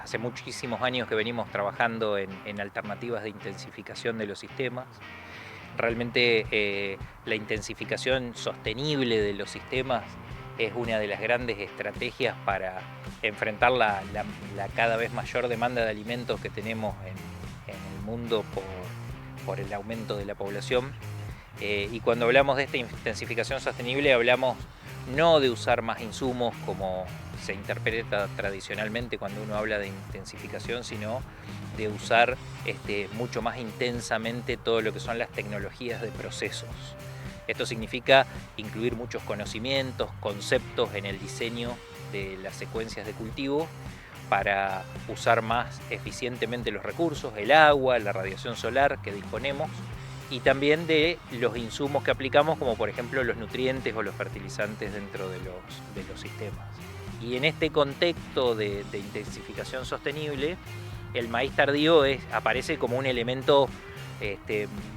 Hace muchísimos años que venimos trabajando en alternativas de intensificación de los sistemas. Realmente la intensificación sostenible de los sistemas es una de las grandes estrategias para enfrentar la cada vez mayor demanda de alimentos que tenemos en el mundo por el aumento de la población. Y cuando hablamos de esta intensificación sostenible hablamos no de usar más insumos como se interpreta tradicionalmente cuando uno habla de intensificación, sino de usar mucho más intensamente todo lo que son las tecnologías de procesos. Esto significa incluir muchos conocimientos, conceptos en el diseño de las secuencias de cultivo para usar más eficientemente los recursos, el agua, la radiación solar que disponemos, y también de los insumos que aplicamos, como por ejemplo los nutrientes o los fertilizantes dentro de los sistemas. Y en este contexto de intensificación sostenible, el maíz tardío aparece como un elemento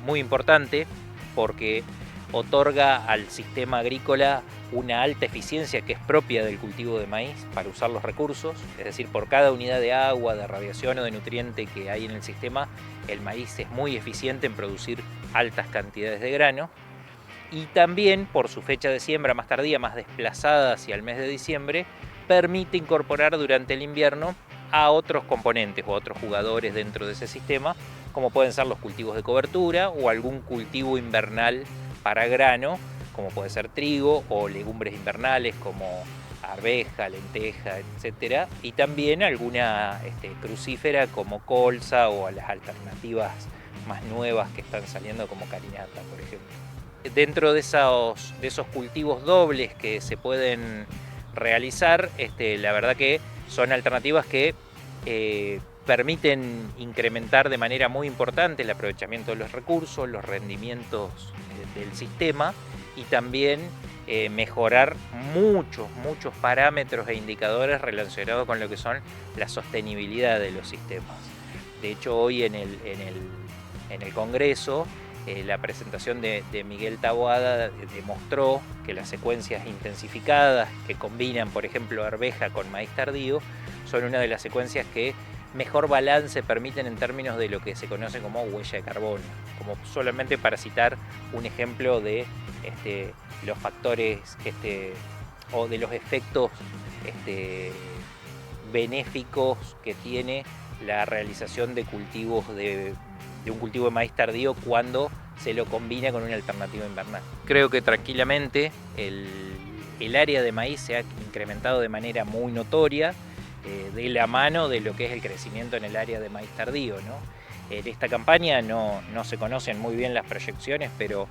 muy importante porque otorga al sistema agrícola una alta eficiencia que es propia del cultivo de maíz para usar los recursos, es decir, por cada unidad de agua, de radiación o de nutriente que hay en el sistema, el maíz es muy eficiente en producir altas cantidades de grano, y también por su fecha de siembra más tardía, más desplazada hacia el mes de diciembre, permite incorporar durante el invierno a otros componentes o a otros jugadores dentro de ese sistema, como pueden ser los cultivos de cobertura o algún cultivo invernal para grano, como puede ser trigo o legumbres invernales como arveja, lenteja, etc. Y también alguna crucífera como colza o a las alternativas más nuevas que están saliendo como carinata, por ejemplo. Dentro de esos cultivos dobles que se pueden realizar, la verdad que son alternativas que permiten incrementar de manera muy importante el aprovechamiento de los recursos, los rendimientos del sistema, y también mejorar muchos parámetros e indicadores relacionados con lo que son la sostenibilidad de los sistemas. De hecho, hoy en el Congreso, la presentación de Miguel Taboada demostró que las secuencias intensificadas que combinan, por ejemplo, arveja con maíz tardío, son una de las secuencias que mejor balance permiten en términos de lo que se conoce como huella de carbono, como solamente para citar un ejemplo de los factores o de los efectos benéficos que tiene la realización de cultivos de un cultivo de maíz tardío cuando se lo combina con una alternativa invernal. Creo que tranquilamente el área de maíz se ha incrementado de manera muy notoria, de la mano de lo que es el crecimiento en el área de maíz tardío, ¿no? En esta campaña no se conocen muy bien las proyecciones, pero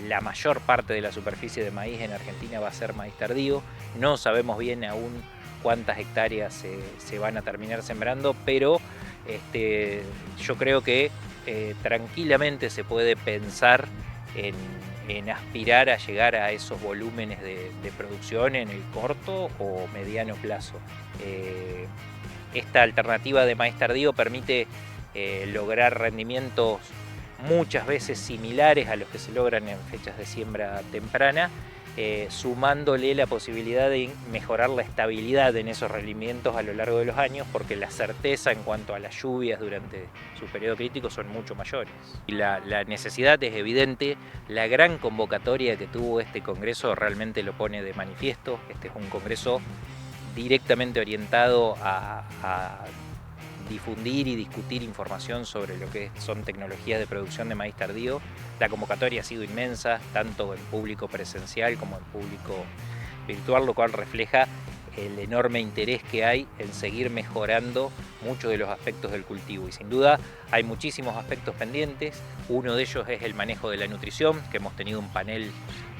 la mayor parte de la superficie de maíz en Argentina va a ser maíz tardío. No sabemos bien aún cuántas hectáreas se van a terminar sembrando, pero yo creo que tranquilamente se puede pensar en aspirar a llegar a esos volúmenes de producción en el corto o mediano plazo. Esta alternativa de maíz tardío permite lograr rendimientos muchas veces similares a los que se logran en fechas de siembra temprana, sumándole la posibilidad de mejorar la estabilidad en esos rendimientos a lo largo de los años, porque la certeza en cuanto a las lluvias durante su periodo crítico son mucho mayores. Y la necesidad es evidente, la gran convocatoria que tuvo este Congreso realmente lo pone de manifiesto. Este es un Congreso directamente orientado a difundir y discutir información sobre lo que son tecnologías de producción de maíz tardío. La convocatoria ha sido inmensa, tanto en público presencial como en público virtual, lo cual refleja el enorme interés que hay en seguir mejorando muchos de los aspectos del cultivo. Y sin duda hay muchísimos aspectos pendientes. Uno de ellos es el manejo de la nutrición, que hemos tenido un panel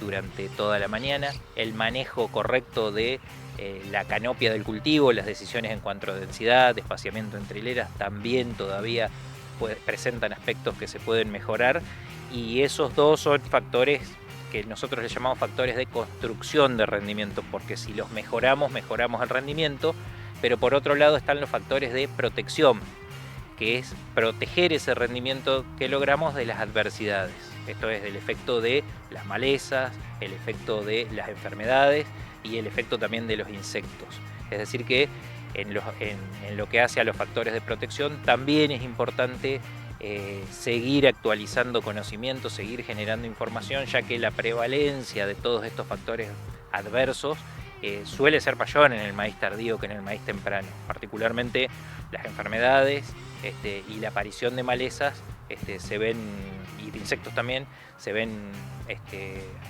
durante toda la mañana, el manejo correcto de la canopia del cultivo, las decisiones en cuanto a densidad, espaciamiento entre hileras, también todavía presentan aspectos que se pueden mejorar, y esos dos son factores que nosotros les llamamos factores de construcción de rendimiento, porque si los mejoramos, mejoramos el rendimiento, pero por otro lado están los factores de protección, que es proteger ese rendimiento que logramos de las adversidades. Esto es del efecto de las malezas, el efecto de las enfermedades y el efecto también de los insectos. Es decir que en lo que hace a los factores de protección, también es importante seguir actualizando conocimientos, seguir generando información, ya que la prevalencia de todos estos factores adversos suele ser mayor en el maíz tardío que en el maíz temprano. Particularmente las enfermedades y la aparición de malezas se ven, y de insectos también, se ven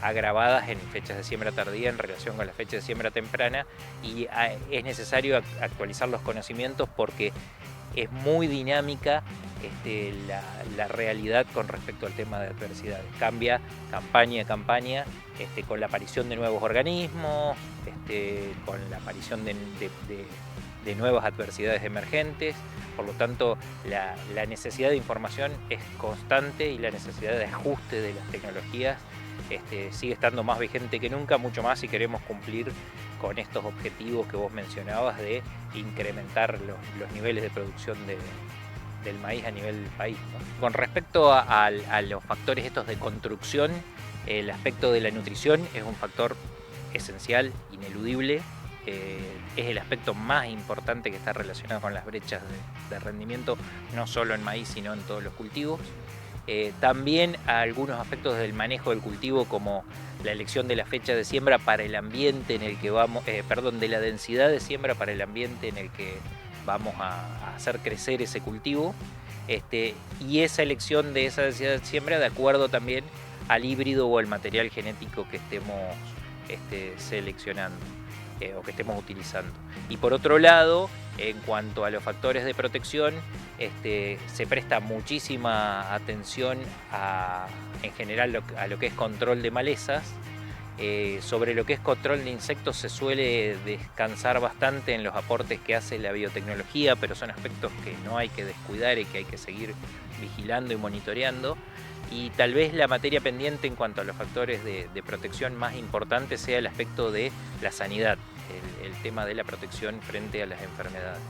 agravadas en fechas de siembra tardía en relación con las fechas de siembra temprana, y es necesario actualizar los conocimientos porque es muy dinámica la realidad con respecto al tema de adversidades. Cambia campaña a campaña, con la aparición de nuevos organismos, con la aparición de nuevas adversidades emergentes. Por lo tanto, la necesidad de información es constante y la necesidad de ajuste de las tecnologías sigue estando más vigente que nunca, mucho más si queremos cumplir con estos objetivos que vos mencionabas de incrementar los niveles de producción del maíz a nivel del país, ¿no? Con respecto a los factores estos de construcción, el aspecto de la nutrición es un factor esencial, ineludible. Es el aspecto más importante que está relacionado con las brechas de rendimiento, no solo en maíz, sino en todos los cultivos. También algunos aspectos del manejo del cultivo, como la elección de la fecha de siembra para el ambiente en el que vamos, de la densidad de siembra para el ambiente en el que vamos a hacer crecer ese cultivo, y esa elección de esa densidad de siembra de acuerdo también al híbrido o al material genético que estemos seleccionando o que estemos utilizando. Y por otro lado, en cuanto a los factores de protección, se presta muchísima atención en general a lo que es control de malezas. Sobre lo que es control de insectos se suele descansar bastante en los aportes que hace la biotecnología, pero son aspectos que no hay que descuidar y que hay que seguir vigilando y monitoreando. Y tal vez la materia pendiente en cuanto a los factores de protección más importante sea el aspecto de la sanidad, el tema de la protección frente a las enfermedades.